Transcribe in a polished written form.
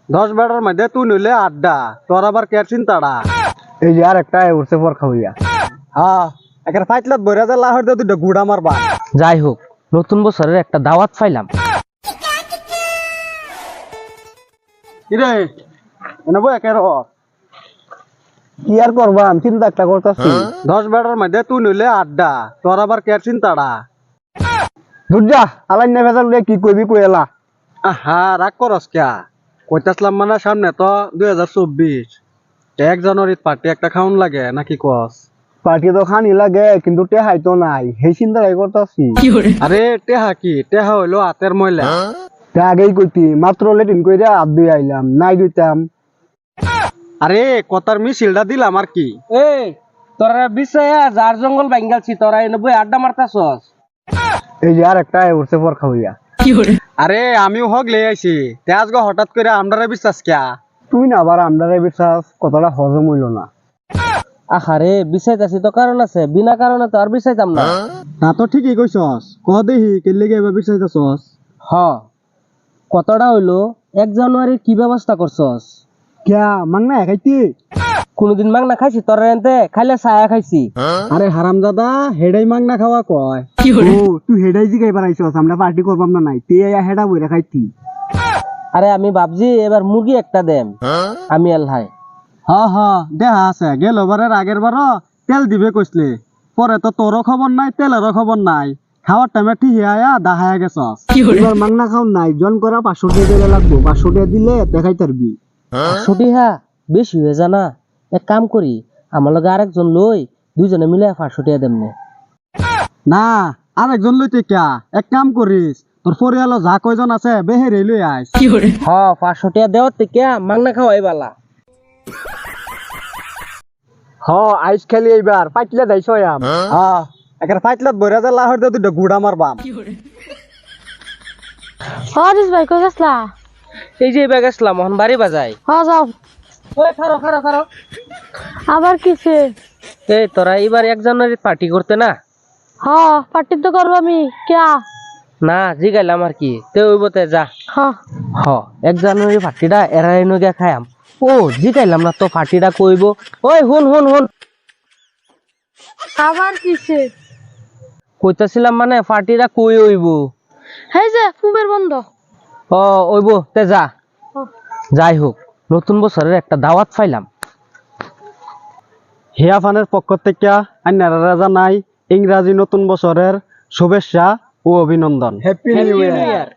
10 বেড়ার মধ্যে তুই নিলে আড্ডা, তোর আবার কে চিন্তাড়া। এই যে আর একটা উঠছে পর খাওয়া। হ্যাঁ, একের ফাইটলাত বইরা যে লাহর দিয়ে দুটো গুড়া মারবা। যাই হোক, নতুন বছরের একটা দাওয়াত পাইলাম। কিরে এনে বই একের কি আর করবা, আমি চিন্তা একটা করতেছি। 10 বেড়ার মধ্যে তুই নিলে আড্ডা, তোর আবার কে চিন্তাড়া। দুর্জা আলাই না ভেজাল কি কইবি কই এলা। আহা রাগ করস ক্যা, কইতাছলাম মানে সামনে তো 2024, 1 জানুয়ারিত পার্টি একটা খাউন লাগে নাকি কস? পার্টি তো খানি লাগে কিন্তু টেহাই তো নাই, সেই চিন্তাই করতেছি। আরে টেহা কি, টেহা হইলো হাতের ময়লা। তা আগেই কইতি, মাত্র লেটিন কইরা হাত ধুই আইলাম, নাই দিতাম। আরে কথার মিছিলটা দিলাম আর কি। এই তোরা বিষয়া যার জঙ্গল বাঙ্গালছি, তোরা এনে বই আড্ডা মারতাছস। এই যে আর একটা উঠছে পর খাওয়া। আরে আমিও হগলে আইছি, তে আজকে হঠাৎ করে আমরারে বিশ্বাস ক্যা? তুই না আবার আমদারে বিশ্বাস কথাটা হজম হইল না। আহারে বিষাইতাছি তো কারণ আছে, বিনা কারণে তো আর বিষাইতাম না। তা তো ঠিকই কইছস, ক দেহি কেলে গে এবার বিশ্বাসছস। হ, কতটা হইলো 1 জানুয়ারির কি ব্যবস্থা করছস? ক্যা মাংনা খাইতি? কোনদিন মাংনা খাইছি তোরা এনতে? খাইলে ছায়া খাইছি। আরে হারামজাদা, হেডাই মাংনা খাওয়া কয়। ও তুই হেডাই জিগাই বানাইছস, আমরা পার্টি করবাম না নাই, তুই আয়া হেডা বইরা খাইতি। আরে আমি ভাবছি এবার মুরগি একটা দেম, আমি আল্লাহ। হ হ দেখা আছে, গেল বারের আগের বার তেল দিবে কইসলে, পরে তো তোরও খবর নাই তেলেরও খবর নাই, খাওয়ার টাইমে ঠিক আয়া দাহায়া গেছস। এবার মাংনা খাও নাই, জন করা 500 টাকা দিলে লাগবো, 500 টাকা দিলে দেখাই তারবি। ছুটি হা বেশি হয়ে জানা, এক কাম করি, আমার লগে আরেকজন লই, দুইজনে মিলে 500 টাকা দেমনে। না আরেকজন লইতে ক্যা, এক কাম করিস, তোর পরিয়ালো যা কয়জন আছে বেহেরে লই আইস। হ 500 টাকা দেওয়ার থেকে মাংনা খাওয়াই বালা। হ আইস খেলি এইবার পাইতলে দাইছ আম। হ্যাঁ, একের ফাইটলাত বইরা যে লাহর দিয়ে দুটো গুড়া মারবাম। দিস ভাই কই গেছলা? এই যে ব্যাগ আসলাম, মোহন বাড়ি বাজাই। যাও। ওই খারো খারো খারো। আবার কিছে? এই তোরা এবার 1 জানুয়ারি পার্টি করতে না? পার্টি তো করবো আমি, ক্যা? না জিগাইলাম আর কি, তে ওইবতে যা। হ 1 জানুয়ারি পার্টিটা এরাই নগে খায়াম। ও জিগাইলাম না তো পার্টিটা কইব। ওই হুন হুন হুন, আবার কিছে? কইতাছিলাম মানে পার্টিটা কই হইব। হেই যে ফুমের বন্ধ। ও ওইব, তে যা। হ্যাঁ। যাই হোক, নতুন বছরের একটা দাওয়াত পাইলাম। হিয়া ফানের পক্ষ থেকে আন্যারা রাজা নাই ইংরাজি নতুন বছরের শুভেচ্ছা ও অভিনন্দন। Happy new year.